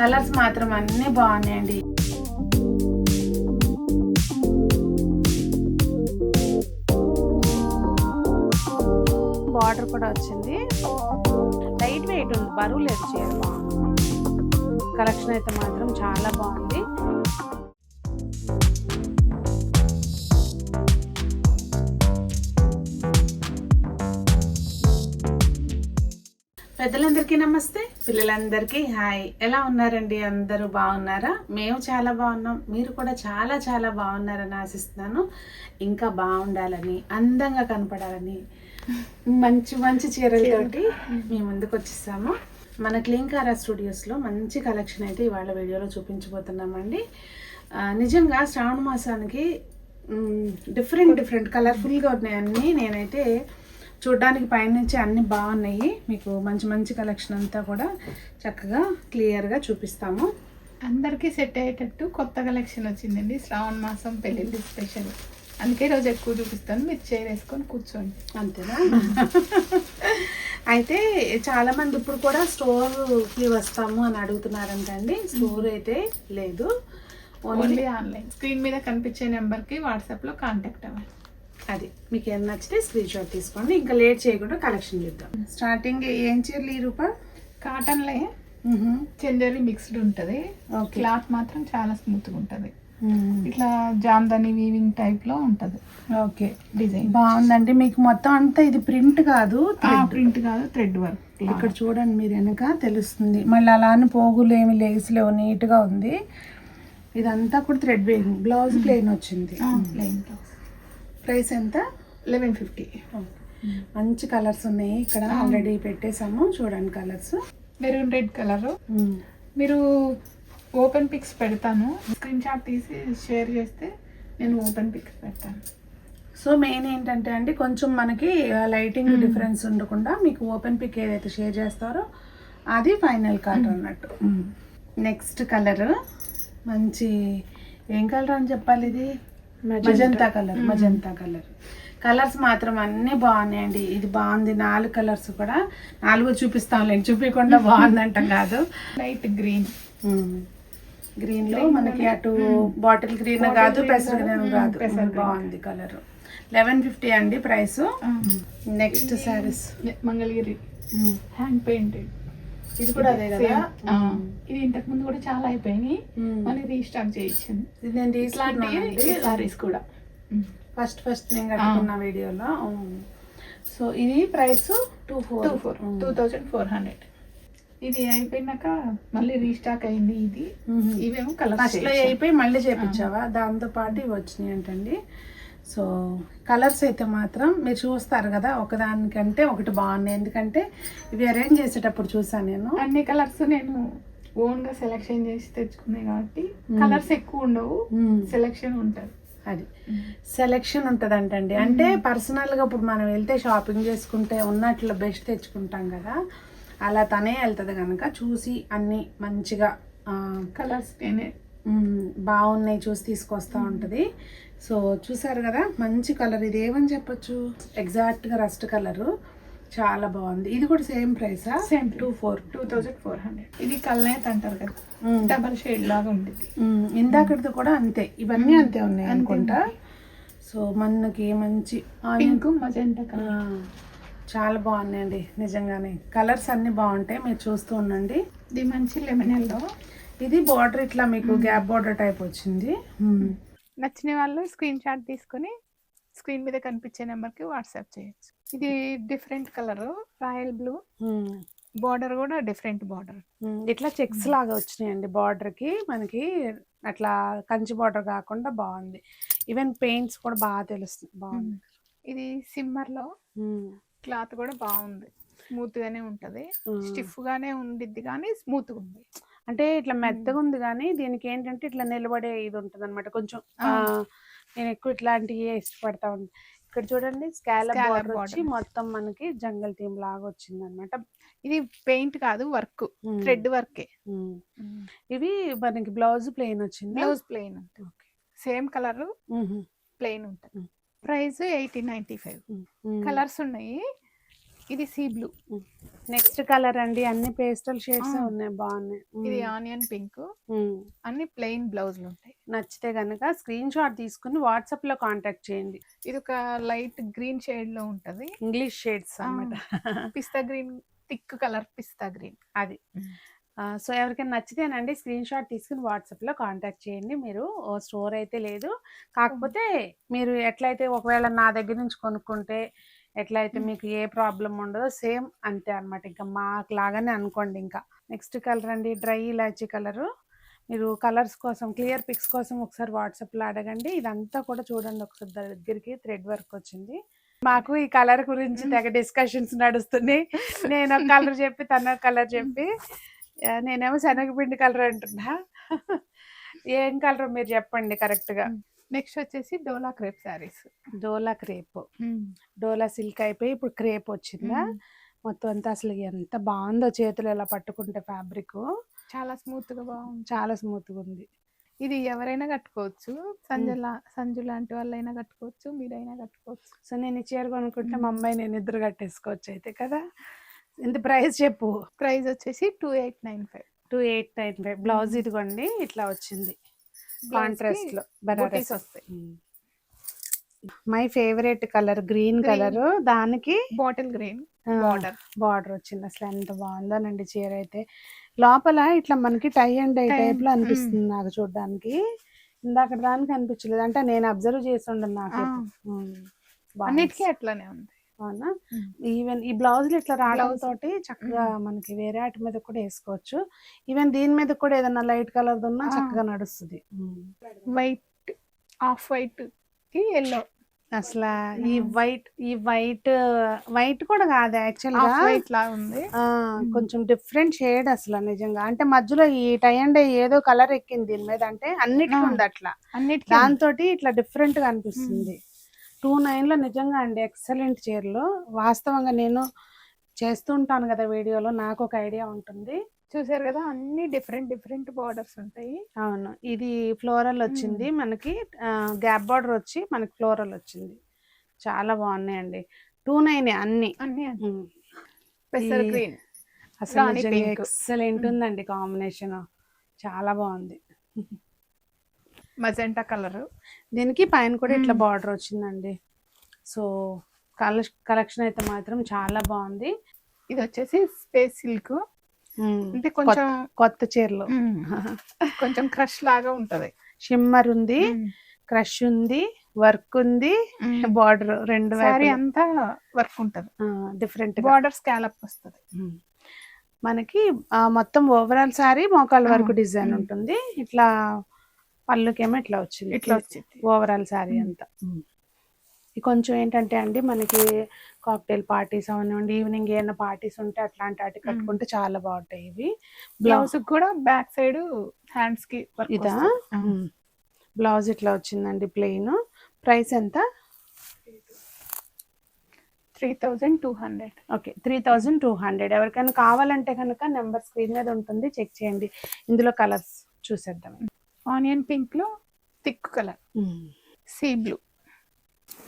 Colours మాత్రం అన్నీ బాగున్నాయండి. బార్డర్ కూడా వచ్చింది, లైట్ వెయిట్ ఉంది, బరువు లేదు చీర. బాగుంది కలెక్షన్ అయితే మాత్రం చాలా బాగుంది. పెద్దలందరికీ నమస్తే, పిల్లలందరికీ హాయ్. ఎలా ఉన్నారండి? అందరూ బాగున్నారా? మేము చాలా బాగున్నాం, మీరు కూడా చాలా చాలా బాగున్నారని ఆశిస్తున్నాను. ఇంకా బాగుండాలని, అందంగా కనపడాలని మంచి మంచి చీరలతోటి మేము ముందుకు వచ్చేసాము. మన క్లీన్కారా స్టూడియోస్లో మంచి కలెక్షన్ అయితే ఇవాళ వీడియోలో చూపించబోతున్నామండి. నిజంగా శ్రావణ మాసానికి డిఫరెంట్ కలర్ఫుల్గా ఉన్నాయి అన్నీ. నేనైతే చూడ్డానికి పైనుంచి అన్నీ బాగున్నాయి. మీకు మంచి మంచి కలెక్షన్ అంతా కూడా చక్కగా క్లియర్గా చూపిస్తాము. అందరికీ సెట్ అయ్యేటట్టు కొత్త కలెక్షన్ వచ్చిందండి. శ్రావణ మాసం పెళ్ళిళ్ళు స్పెషల్, అందుకే రోజు ఎక్కువ చూపిస్తాను. మీరు చైర్ వేసుకొని కూర్చోండి, అంతేనా? అయితే చాలామంది ఇప్పుడు కూడా స్టోర్కి వస్తాము అని అడుగుతున్నారంటండి. స్టోర్ అయితే లేదు, ఓన్లీ ఆన్లైన్. స్క్రీన్ మీద కనిపించే నెంబర్కి వాట్సాప్లో కాంటాక్ట్ అవ్వాలి. అది మీకు ఏం నచ్చితే స్క్రీన్ షాట్ తీసుకోండి. ఇంకా లేట్ చేయకుండా కలెక్షన్ చూద్దాం. స్టార్టింగ్ ఏం చీరలు ఈ రూపా? కాటన్లే, చందేరి మిక్స్డ్ ఉంటుంది. క్లాత్ మాత్రం చాలా స్మూత్గా ఉంటుంది. ఇట్లా జామ్దాని వీవింగ్ టైప్ లో ఉంటది. ఓకే, డిజైన్ బాగుందండి. మీకు మొత్తం అంతా ఇది ప్రింట్ కాదు, థ్రెడ్ వర్క్. ఇక్కడ చూడండి, మీరు వెనక తెలుస్తుంది. మళ్ళీ అలానే పోగులు ఏమి లేసులేవు, నీట్గా ఉంది. ఇదంతా కూడా థ్రెడ్ వీవింగ్. బ్లౌజ్ ప్లెయిన్ వచ్చింది. Plain blouse. ప్రైస్ ఎంత? 1150. మంచి కలర్స్ ఉన్నాయి ఇక్కడ, ఆల్రెడీ పెట్టేసాము. చూడండి కలర్స్. Maroon red colour. మీరు ఓపెన్ పిక్స్ పెడతాను, స్క్రీన్ షాట్ తీసి షేర్ చేస్తే నేను ఓపెన్ పిక్స్ పెడతాను. సో మెయిన్ ఏంటంటే అండి, కొంచెం మనకి లైటింగ్ డిఫరెన్స్ ఉండకుండా మీకు ఓపెన్ పిక్ ఏదైతే షేర్ చేస్తారో అది ఫైనల్ కలర్ అన్నట్టు. నెక్స్ట్ కలర్ మంచి ఏం కలర్ అని చెప్పాలి, ఇది మజంతా కలర్. కలర్స్ మాత్రం అన్నీ బాగున్నాయండి. ఇది బాగుంది. 4 కలర్స్ కూడా 4 చూపిస్తాంలేండి, చూపించకుండా బాగుందంటాం కాదు. లైట్ గ్రీన్, గ్రీన్ లో మనకి అటు బాటిల్ గ్రీన్ కాదు, పెసర్ గ్రీన్ కాదు, బాగుంది కలర్. 1150 అండి price. Next saris Mangalagiri hand painted. ఇది కూడా అదే కదా? ఇది ఇంతకు ముందు కూడా చాలా అయిపోయినాయి, మళ్ళీ రీస్టాక్ చేయించింది. ఇది నేను తీసుకున్నాను సారీస్ కూడా ఫస్ట్ నేను కట్టుకున్న వీడియోలో. సో ఇది ప్రైస్ 2400. ఇది అయిపోయినాక మళ్ళీ రీస్టాక్ అయింది. ఇది ఇవేమో కలర్ ఫస్ట్ లో అయిపోయి మళ్ళీ చేయించావా? దాంతో పాటు ఇవి వచ్చినాయి అంటండి. సో కలర్స్ అయితే మాత్రం మీరు చూస్తారు కదా, ఒకదానికంటే ఒకటి బాగున్నాయి. ఎందుకంటే ఇవి అరేంజ్ చేసేటప్పుడు చూసాను నేను. అన్ని కలర్స్ నేను ఓన్ గా సెలెక్షన్ చేసి తెచ్చుకున్నాయి కాబట్టి కలర్స్ ఎక్కువ ఉండవు, సెలెక్షన్ ఉంటుంది. అది సెలెక్షన్ ఉంటుంది అంటండి. అంటే పర్సనల్గా ఇప్పుడు మనం వెళ్తే షాపింగ్ చేసుకుంటే ఉన్నట్లు బెస్ట్ తెచ్చుకుంటాం కదా, అలా తనే వెళ్తుంది కనుక చూసి అన్నీ మంచిగా కలర్స్ బాగున్నాయి చూసి తీసుకొస్తూ ఉంటుంది. సో చూసారు కదా, మంచి కలర్. ఇది ఏమని చెప్పొచ్చు, ఎగ్జాక్ట్గా రస్ట్ కలరు, చాలా బాగుంది. ఇది కూడా సేమ్ ప్రైసా? సేమ్ 2400. ఇది కల్నేత్ అంటారు కదా, డబల్ షేడ్ లాగా ఉంటుంది. ఇందాకటిది కూడా అంతే, ఇవన్నీ అంతే ఉన్నాయి అనుకుంటా. సో మనకి మంచి పింక్ మజెంటా కలర్ చాలా బాగున్నాయండి. నిజంగానే కలర్స్ అన్ని బాగుంటాయి, మీరు చూస్తూ ఉండండి. ఇది మంచి లెమన్ ఎల్లో. ఇది బార్డర్ ఇట్లా మీకు గ్యాప్ బార్డర్ టైప్ వచ్చింది. నచ్చిన వాళ్ళు స్క్రీన్ షాట్ తీసుకొని స్క్రీన్ మీద కనిపించే నెంబర్కి వాట్సాప్ చేయొచ్చు. ఇది different colour, royal blue. Border కూడా డిఫరెంట్ బార్డర్, ఇట్లా చెక్స్ లాగా వచ్చినాయండి బార్డర్కి. మనకి అట్లా కంచి బార్డర్ కాకుండా బాగుంది. ఈవెన్ పెయింట్స్ కూడా బాగా తెలుస్తుంది, బాగుంది. ఇది సిమ్మర్లో క్లాత్ కూడా బాగుంది, స్మూత్ గానే ఉంటది. స్టిఫ్ గానే ఉండిద్ది కానీ స్మూత్ గా ఉంది. అంటే ఇట్లా మెత్తగా ఉంది కానీ దీనికి ఏంటంటే ఇట్లా నిలబడే ఇది ఉంటుంది అనమాట. కొంచెం నేను ఎక్కువ ఇట్లాంటివి ఇష్టపడతా ఉంటాను. ఇక్కడ చూడండి, స్కాలప్ బార్డర్ వచ్చి మొత్తం మనకి జంగల్ థీమ్ లాగా వచ్చింది అనమాట. ఇది పెయింట్ కాదు, వర్క్, థ్రెడ్ వర్కే. ఇవి మనకి బ్లౌజ్ ప్లెయిన్ వచ్చింది. బ్లౌజ్ ప్లెయిన్ ఉంటుంది, సేమ్ కలర్ ప్లెయిన్ ఉంటుంది. ప్రైస్ 1895. కలర్స్ ఉన్నాయి, ఇది సీ బ్లూ. నెక్స్ట్ కలర్ అండి, అన్ని పేస్టల్ షేడ్స్ ఆ. ఉన్నాయి, బాగున్నాయి. ఇది ఆనియన్ పింక్. అన్ని ప్లెయిన్ బ్లౌజ్లు ఉంటాయి. నచ్చితే కనుక స్క్రీన్ షాట్ తీసుకుని వాట్సాప్ లో కాంటాక్ట్ చేయండి. ఇది ఒక లైట్ గ్రీన్ షేడ్ లో ఉంటది. ఇంగ్లీష్ షేడ్స్ అన్నమాట. పిస్తా గ్రీన్, థిక్ కలర్ పిస్తా గ్రీన్ అది. సో ఎవరికైనా నచ్చితేనండి స్క్రీన్ షాట్ తీసుకుని వాట్సాప్లో కాంటాక్ట్ చేయండి. మీరు స్టోర్ అయితే లేదు, కాకపోతే మీరు ఎట్లయితే ఒకవేళ నా దగ్గర నుంచి కొనుక్కుంటే ఎట్లయితే మీకు ఏ ప్రాబ్లం ఉండదో సేమ్ అంతే అనమాట, ఇంకా మాకు లాగానే అనుకోండి. ఇంకా నెక్స్ట్ కలర్ అండి, డ్రై ఇలాచీ కలరు. మీరు కలర్స్ కోసం, క్లియర్ పిక్స్ కోసం ఒకసారి వాట్సాప్లో అడగండి. ఇదంతా కూడా చూడండి ఒకసారి, దగ్గరికి థ్రెడ్ వర్క్ వచ్చింది. మాకు ఈ కలర్ గురించి తెగ డిస్కషన్స్ నడుస్తున్నాయి. నేను ఒక కలర్ చెప్పి తన కలర్ చెప్పి, నేనేమో శనగపిండి కలర్ అంటున్నా. ఏం కలర్ మీరు చెప్పండి కరెక్ట్ గా. నెక్స్ట్ వచ్చేసి డోలా క్రేప్ శారీస్. డోలా క్రేప్, డోలా సిల్క్ అయిపోయి ఇప్పుడు క్రేప్ వచ్చిందా. మొత్తం అంతా అసలు ఎంత బాగుందో, చేతులు ఎలా పట్టుకుంటే ఫ్యాబ్రిక్ చాలా స్మూత్ గా బాగుంది, చాలా స్మూత్ గా ఉంది. ఇది ఎవరైనా కట్టుకోవచ్చు, సంజు లాంటి వాళ్ళైనా కట్టుకోవచ్చు, మీరైనా కట్టుకోవచ్చు. సో నేను ఈ చీర కొనుక్కుంటే మా అమ్మాయి నేను ఇద్దరు కట్టేసుకోవచ్చు అయితే కదా. ఇంత ప్రైస్ చెప్పు. ప్రైస్ వచ్చేసి 2895. 2895. బ్లౌజ్ ఇదిగోండి ఇట్లా వచ్చింది, కాంట్రాస్ట్ లో బనారస్ వస్తాయి. My favourite colour green colour, దానికి బాటిల్ గ్రీన్ బార్డర్ వచ్చింది. అసలు ఎంత బాగుందోనండి చీర అయితే. లోపల ఇట్లా మనకి టై అండ్ డై టైప్ లో అనిపిస్తుంది నాకు చూడడానికి. ఇందాక దానికి అనిపించలేదు, అంటే నేను అబ్జర్వ్ చేసి ఉండను. నాకు అన్నిటికీ అట్లానే ఉంది. అవునా. ఈవెన్ ఈ బ్లౌజులు ఇట్లా రావడం తోటి చక్కగా మనకి వేరే వాటి మీద కూడా వేసుకోవచ్చు. ఈవెన్ దీని మీద కూడా ఏదైనా లైట్ కలర్ ఉన్నా చక్కగా నడుస్తుంది. వైట్, ఆఫ్ వైట్ కి ఎల్లో. అసలు ఈ వైట్ కూడా కాదు యాక్చువల్ గా, వైట్ లా ఉంది. కొంచెం డిఫరెంట్ షేడ్ అసలు నిజంగా. అంటే మధ్యలో ఈ టై అండ్ ఏదో కలర్ ఎక్కింది దీని మీద, అంటే అన్నిటికీ ఉంది అట్లా. దాంతో ఇట్లా డిఫరెంట్ గా అనిపిస్తుంది. 29 లో నిజంగా అండి ఎక్సలెంట్ చీరలు. వాస్తవంగా నేను చేస్తుంటాను కదా వీడియోలో, నాకు ఒక ఐడియా ఉంటుంది. చూసారు కదా, అన్ని డిఫరెంట్ బార్డర్స్ ఉంటాయి. అవును, ఇది ఫ్లోరల్ వచ్చింది మనకి, గ్యాప్ బార్డర్ వచ్చి మనకి ఫ్లోరల్ వచ్చింది. చాలా బాగున్నాయండి. 29 అన్ని. అసలు నిజంగా ఎక్సలెంట్ ఉందండి కాంబినేషన్, చాలా బాగుంది. మజెంటా కలర్, దీనికి పైన కూడా ఇట్లా బార్డర్ వచ్చిందండి. సో కలెక్షన్ అయితే మాత్రం చాలా బాగుంది. ఇది వచ్చేసి స్పేస్ సిల్క్, అంటే కొంచెం కొత్త చీరలు, కొంచెం క్రష్ లాగా ఉంటది. షిమ్మర్ ఉంది, క్రష్ ఉంది, వర్క్ ఉంది, బార్డర్ రెండు సారీ అంతా వర్క్ ఉంటది. డిఫరెంట్ బార్డర్ స్కాలప్ వస్తుంది మనకి. మొత్తం ఓవరాల్ సారీ మోకాళ్ళ వరకు డిజైన్ ఉంటుంది. ఇట్లా పళ్ళుకేమో ఇట్లా వచ్చింది, ఓవరాల్ సారీ అంతా. కొంచెం ఏంటంటే అండి మనకి కాక్టైల్ పార్టీస్ అవనివ్వండి, ఈవినింగ్ ఏమైనా పార్టీస్ ఉంటే అట్లాంటి వాటికి కట్టుకుంటే చాలా బాగుంటాయి ఇవి. బ్లౌజ్ కూడా బ్యాక్ సైడ్ హ్యాండ్స్ కి ఇదా. బ్లౌజ్ ఇట్లా వచ్చిందండి ప్లెయిన్. ప్రైస్ ఎంత? 3200. ఓకే, 3200. ఎవరికైనా కావాలంటే కనుక నెంబర్ స్క్రీన్ మీద ఉంటుంది, చెక్ చేయండి. ఇందులో కలర్స్ చూసేద్దాం. ఆనియన్ పింక్ లో థిక్ కలర్, సీ బ్లూ,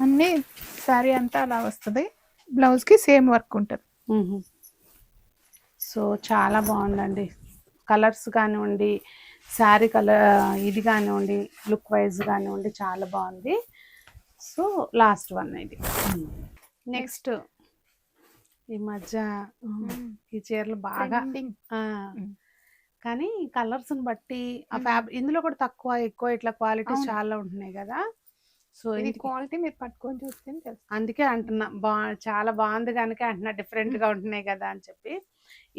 అన్ని సారీ అంతా అలా వస్తుంది. బ్లౌజ్ కి సేమ్ వర్క్ ఉంటుంది. సో చాలా బాగుందండి. కలర్స్ కానివ్వండి, శారీ కలర్ ఇది కానివ్వండి, లుక్ వైజ్ కానివ్వండి, చాలా బాగుంది. సో లాస్ట్ వన్ ఇది. నెక్స్ట్ ఈ మధ్య ఈ చీరలు బాగా, కానీ కలర్స్ని బట్టి ఆ ఇందులో కూడా తక్కువ ఎక్కువ ఇట్లా క్వాలిటీస్ చాలా ఉంటున్నాయి కదా. సో ఇది క్వాలిటీ మీరు పట్టుకొని చూస్తే తెలుసు. అందుకే అంటున్నా చాలా బాగుంది కనుక అంటున్నా, డిఫరెంట్ గా ఉంటున్నాయి కదా అని చెప్పి.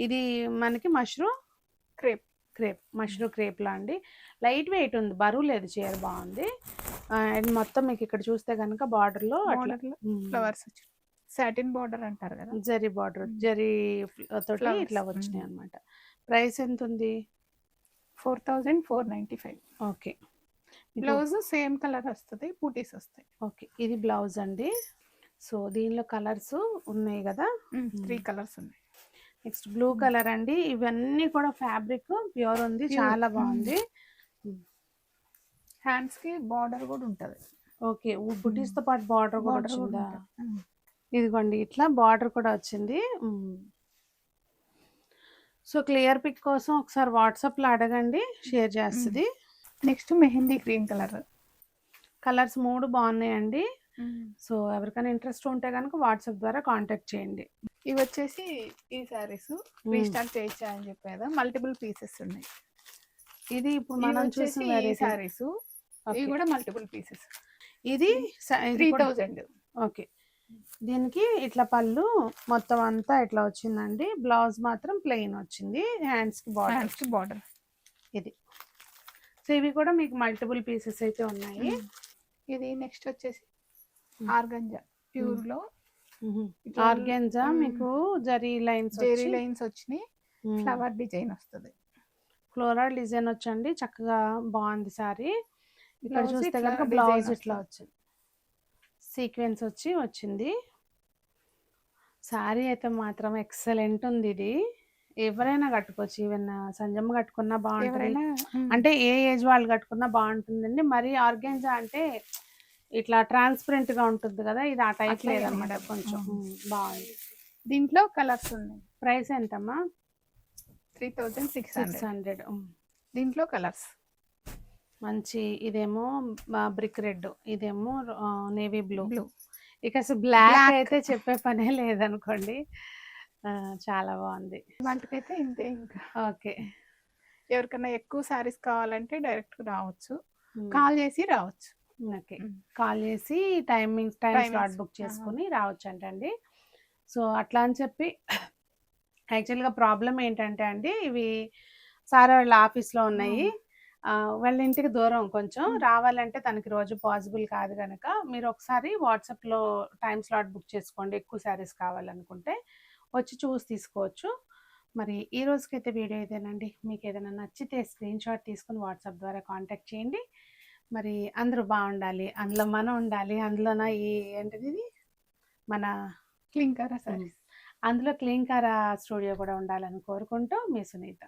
ఇది మనకి మష్రూమ్ క్రేప్ లా అండి. లైట్ వెయిట్ ఉంది, బరువు లేదు, చీర బాగుంది. అండ్ మొత్తం మీకు ఇక్కడ చూస్తే కనుక బార్డర్ లో ఫ్లవర్స్ వచ్చి సాటిన్ బార్డర్ అంటారు కదా, జరీ బార్డర్, జరీ తోటి ఇట్లా వచ్చినాయి అన్నమాట. ప్రైస్ ఎంత ఉంది? 4495. ఓకే. బ్లౌజ్ సేమ్ కలర్ వస్తుంది, బూటీస్ వస్తాయి. ఓకే, ఇది బ్లౌజ్ అండి. సో దీనిలో కలర్స్ ఉన్నాయి కదా, 3 కలర్స్ ఉన్నాయి. నెక్స్ట్ బ్లూ కలర్ అండి. ఇవన్నీ కూడా ఫ్యాబ్రిక్ ప్యూర్ ఉంది, చాలా బాగుంది. హ్యాండ్స్ కి బార్డర్ కూడా ఉంటది. ఓకే, బుటీస్ తో పాటు బార్డర్ కూడా వచ్చిందా? ఇదిగోండి ఇట్లా బార్డర్ కూడా వచ్చింది. సో క్లియర్ పిక్ కోసం ఒకసారి వాట్సాప్లో అడగండి, షేర్ చేస్తుంది. Next mehndi green colour. Colours 3 బాగున్నాయండి. సో ఎవరికైనా ఇంట్రెస్ట్ ఉంటే కనుక వాట్సాప్ ద్వారా కాంటాక్ట్ చేయండి. ఇవి వచ్చేసి ఈ సారీస్ రీస్టాక్ చేయొచ్చా అని చెప్పేదా, మల్టిపుల్ పీసెస్ ఉన్నాయి. ఇది ఇప్పుడు మనం చూసిన సారీస్, ఇవి కూడా మల్టిపుల్ పీసెస్. ఇది 3000. ఓకే. దీనికి ఇట్లా పళ్ళు మొత్తం అంతా ఇట్లా వచ్చిందండి. బ్లౌజ్ మాత్రం ప్లెయిన్ వచ్చింది, హ్యాండ్స్కి బార్డర్ ఇది. సో ఇవి కూడా మీకు మల్టిపుల్ పీసెస్ అయితే ఉన్నాయి. ఇది నెక్స్ట్ వచ్చేసి ఆర్గంజా ప్యూర్ లో. ఆర్గంజా మీకు జరీ లైన్స్ వచ్చినాయి, ఫ్లవర్ డిజైన్ వస్తుంది, ఫ్లోరల్ డిజైన్ వచ్చండి. చక్కగా బాగుంది సారీ. ఇక్కడ చూస్తే కనుక బ్లౌజ్ ఇట్లా వచ్చింది, సీక్వెన్స్ వచ్చింది. సారీ అయితే మాత్రం ఎక్సలెంట్ ఉంది. ఇది ఎవరైనా కట్టుకోవచ్చు, ఈవెన్ సంజమ్మ కట్టుకున్నా బాగుంటుంది, అంటే ఏ ఏజ్ వాళ్ళు కట్టుకున్నా బాగుంటుందండి. మరి ఆర్గాన్జా అంటే ఇట్లా ట్రాన్స్పరెంట్ గా ఉంటుంది కదా, ఇది ఆ టైప్ లేదన్నమాట, కొంచెం బాగుంది. దీంట్లో కలర్స్ ఉన్నాయి. ప్రైస్ ఎంతమ్మా? 3600. దీంట్లో కలర్స్ మంచి, ఇదేమో బ్రిక్ రెడ్, ఇదేమో నేవీ బ్లూ. ఇక అసలు బ్లాక్ అయితే చెప్పే పనే లేదనుకోండి. చాలా బాగుంది. వాటికైతే ఇంతే. ఇంకా ఓకే, ఎవరికైనా ఎక్కువ సారీస్ కావాలంటే డైరెక్ట్ రావచ్చు, కాల్ చేసి రావచ్చు. ఓకే, కాల్ చేసి టైం స్లాట్ బుక్ చేసుకుని రావచ్చు అంటండి. సో అట్లా అని చెప్పి యాక్చువల్గా ప్రాబ్లం ఏంటంటే అండి, ఇవి సారా వాళ్ళ ఆఫీస్లో ఉన్నాయి, వాళ్ళ ఇంటికి దూరం, కొంచెం రావాలంటే తనకి రోజు పాసిబుల్ కాదు కనుక మీరు ఒకసారి వాట్సాప్లో టైం స్లాట్ బుక్ చేసుకోండి. ఎక్కువ శారీస్ కావాలనుకుంటే వచ్చి చూసి తీసుకోవచ్చు. మరి ఈ రోజుకైతే వీడియో ఇదేనండి. మీకు ఏదైనా నచ్చితే స్క్రీన్ షాట్ తీసుకుని వాట్సాప్ ద్వారా కాంటాక్ట్ చేయండి. మరి అందరూ బాగుండాలి, అందులో మనం ఉండాలి, అందులోన ఈ ఏంటిది ఇది మన క్లింకారా సారీస్, అందులో క్లీన్కారా స్టూడియో కూడా ఉండాలని కోరుకుంటూ మీ సునీత.